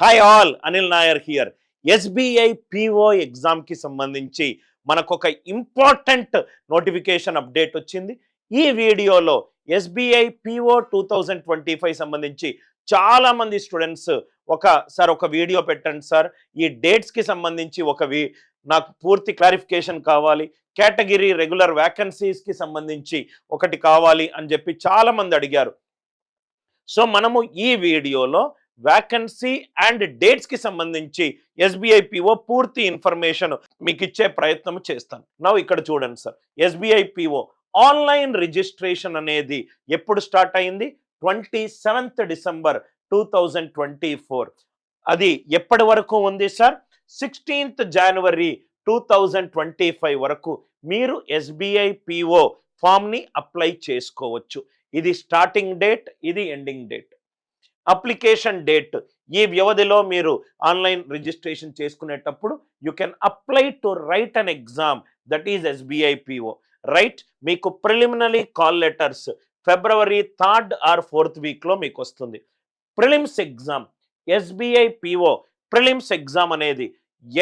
Hi all, Anil Nair here. SBI PO ఎగ్జామ్కి సంబంధించి మనకు ఒక ఇంపార్టెంట్ నోటిఫికేషన్ అప్డేట్ వచ్చింది. ఈ వీడియోలో ఎస్బీఐ పిఓ 2025 సంబంధించి చాలామంది స్టూడెంట్స్ ఒక వీడియో పెట్టండి సార్, ఈ డేట్స్కి సంబంధించి నాకు పూర్తి క్లారిఫికేషన్ కావాలి, కేటగిరీ రెగ్యులర్ వ్యాకెన్సీస్కి సంబంధించి ఒకటి కావాలి అని చెప్పి చాలామంది అడిగారు. సో మనము ఈ వీడియోలో వ్యాకెన్సీ అండ్ డేట్స్కి సంబంధించి ఎస్బీఐ పిఓ పూర్తి ఇన్ఫర్మేషన్ మీకు ఇచ్చే ప్రయత్నం చేస్తాను. నా ఇక్కడ చూడండి sir, SBI PO online registration అనేది ఎప్పుడు స్టార్ట్ అయింది? 27th December 2024. అది ఎప్పటి వరకు ఉంది సార్? 16th January 2025 వరకు మీరు ఎస్బీఐ పిఓ ఫామ్ని అప్లై చేసుకోవచ్చు. ఇది స్టార్టింగ్ డేట్, ఇది ఎండింగ్ డేట్. అప్లికేషన్ డేట్, ఈ వ్యవధిలో మీరు ఆన్లైన్ రిజిస్ట్రేషన్ చేసుకునేటప్పుడు you can apply to write an exam, that is SBI PO. Right, మీకు preliminary call letters February 3rd or 4th వీక్లో మీకు వస్తుంది. Prelims exam, SBI PO prelims exam అనేది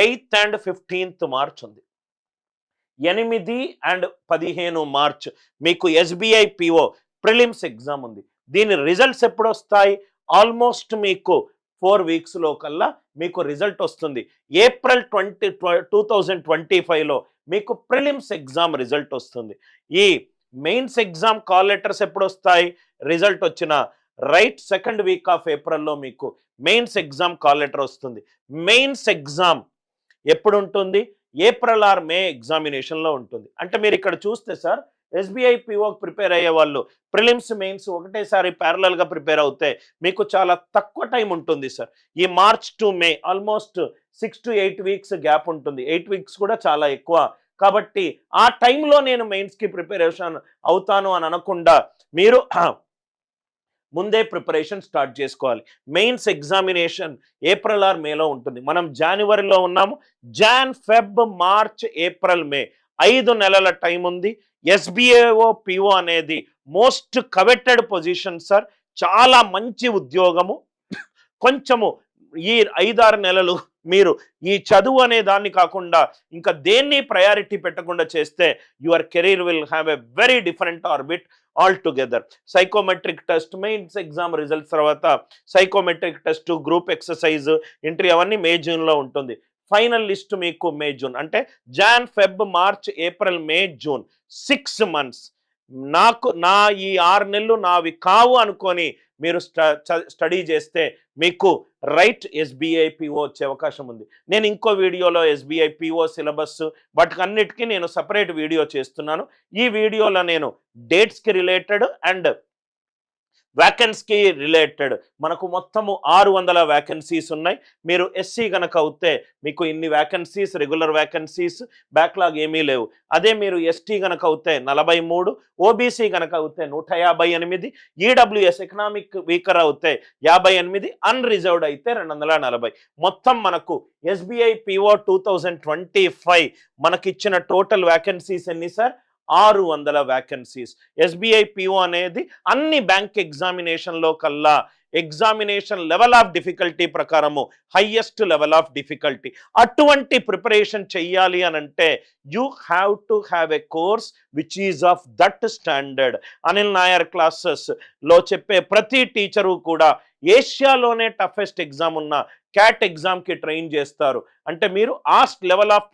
8th and 15th March ఉంది. 8 and 15 March మీకు SBI PO prelims exam ఉంది. దీని results ఎప్పుడు వస్తాయి? ఆల్మోస్ట్ మీకు 4 వీక్స్లో కల్లా మీకు రిజల్ట్ వస్తుంది. April 2025లో మీకు ప్రిలిమ్స్ ఎగ్జామ్ రిజల్ట్ వస్తుంది. ఈ మెయిన్స్ ఎగ్జామ్ కాల్ లెటర్స్ ఎప్పుడు వస్తాయి? రిజల్ట్ వచ్చిన రైట్ 2nd week of Aprilలో మీకు మెయిన్స్ ఎగ్జామ్ కాల్ లెటర్ వస్తుంది. మెయిన్స్ ఎగ్జామ్ ఎప్పుడు ఉంటుంది? April or May ఎగ్జామినేషన్లో ఉంటుంది. అంటే మీరు ఇక్కడ చూస్తే సార్, ఎస్బీఐ పిఓకి ప్రిపేర్ అయ్యే వాళ్ళు ప్రిలిమ్స్ మెయిన్స్ ఒకటేసారి ప్యారలల్గా ప్రిపేర్ అవుతే మీకు చాలా తక్కువ టైం ఉంటుంది సార్. ఈ March to May almost 6 to 8 weeks gap ఉంటుంది. 8 weeks కూడా చాలా ఎక్కువ. కాబట్టి ఆ టైంలో నేను మెయిన్స్కి ప్రిపరేషన్ అవుతాను అని అనకుండా మీరు ముందే ప్రిపరేషన్ స్టార్ట్ చేసుకోవాలి. మెయిన్స్ ఎగ్జామినేషన్ April or Mayలో ఉంటుంది. మనం జనవరిలో ఉన్నాము. Jan, Feb, March, April, May 5 నెలల టైం ఉంది. ఎస్బీఐఓ పిఓ అనేది మోస్ట్ కవెటెడ్ పొజిషన్ సార్, చాలా మంచి ఉద్యోగము. కొంచెము ఈ 5-6 నెలలు మీరు ఈ చదువు అనే దాన్ని కాకుండా ఇంకా దేన్ని ప్రయారిటీ పెట్టకుండా చేస్తే your career will have a very different orbit altogether. Psychometric test, mains exam results తర్వాత psychometric test, group exercise, interview అవన్నీ May, Juneలో ఉంటుంది. ఫైనల్ లిస్ట్ మీకు May, June, అంటే Jan, Feb, March, April, May, June 6 months. నా ఈ 6 నెలలు నావి కావు అనుకొని మీరు స్టడీ చేస్తే మీకు రైట్ ఎస్బీఐ పిఓ వచ్చే అవకాశం ఉంది. నేను ఇంకో వీడియోలో ఎస్బీఐ పిఓ సిలబస్ వాటికన్నిటికీ నేను సపరేట్ వీడియో చేస్తున్నాను. ఈ వీడియోలో నేను డేట్స్కి రిలేటెడ్ అండ్ వ్యాకెన్సీకి రిలేటెడ్ మనకు మొత్తము 600 వ్యాకెన్సీస్ ఉన్నాయి. మీరు ఎస్సీ కనుక అవుతే మీకు ఇన్ని వ్యాకెన్సీస్, రెగ్యులర్ వ్యాకెన్సీస్, బ్యాక్లాగ్ ఏమీ లేవు. అదే మీరు ఎస్టీ కనుక అవుతే 43, ఓబీసీ కనుక అవుతే 158, ఈడబ్ల్యూఎస్ ఎకనామిక్ వీకర్ అవుతే 58, అన్రిజర్వ్డ్ అయితే 240. మొత్తం మనకు ఎస్బీఐ పిఓ 2025 మనకిచ్చిన టోటల్ వ్యాకెన్సీస్ ఎన్ని సార్? 600 వ్యాకెన్సీస్. ఎస్బీఐ పిఓ అనేది అన్ని బ్యాంక్ ఎగ్జామినేషన్లో కల్లా ఎగ్జామినేషన్ లెవెల్ ఆఫ్ డిఫికల్టీ ప్రకారము హైయెస్ట్ లెవెల్ ఆఫ్ డిఫికల్టీ. అటువంటి ప్రిపరేషన్ చెయ్యాలి అని అంటే you have to have a course which is of that standard. Anil Nair క్లాసెస్లో చెప్పే ప్రతి టీచరు కూడా ఏషియాలోనే టఫెస్ట్ ఎగ్జామ్ ఉన్న క్యాట్ ఎగ్జామ్కి ట్రైన్ చేస్తారు. అంటే మీరు ఆ లెవెల్ ఆఫ్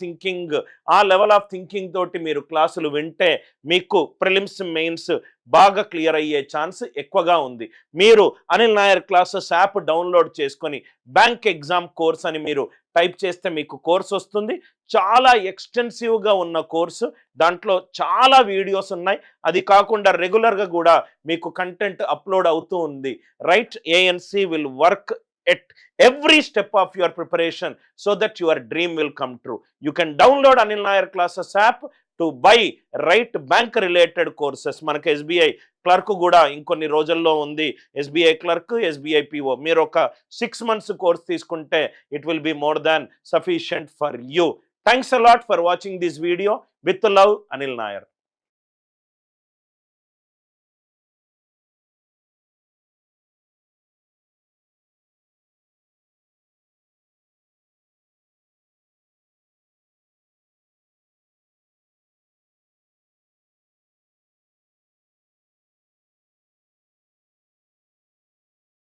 థింకింగ్ తోటి మీరు క్లాసులు వింటే మీకు ప్రిలిమ్స్, మెయిన్స్ బాగా క్లియర్ అయ్యే ఛాన్స్ ఎక్కువగా ఉంది. మీరు Anil Nair classes app download చేసుకొని బ్యాంక్ ఎగ్జామ్ కోర్స్ అని మీరు టైప్ చేస్తే మీకు కోర్స్ వస్తుంది. చాలా ఎక్స్టెన్సివ్గా ఉన్న కోర్సు, దాంట్లో చాలా వీడియోస్ ఉన్నాయి. అది కాకుండా రెగ్యులర్గా కూడా మీకు కంటెంట్ అప్లోడ్ అవుతూ ఉంది. Right, ANC will work at every step of your preparation so that your dream will come true. You can download Anil Nair Classes app to buy right bank related courses. మనకు SBI clerk కూడా ఇంకొన్ని రోజుల్లో ఉంది. SBI clerk, SBI PO మీరు ఒక 6 months course తీసుకుంటే it will be more than sufficient for you. Thanks a lot for watching this video. With love, Anil Nair.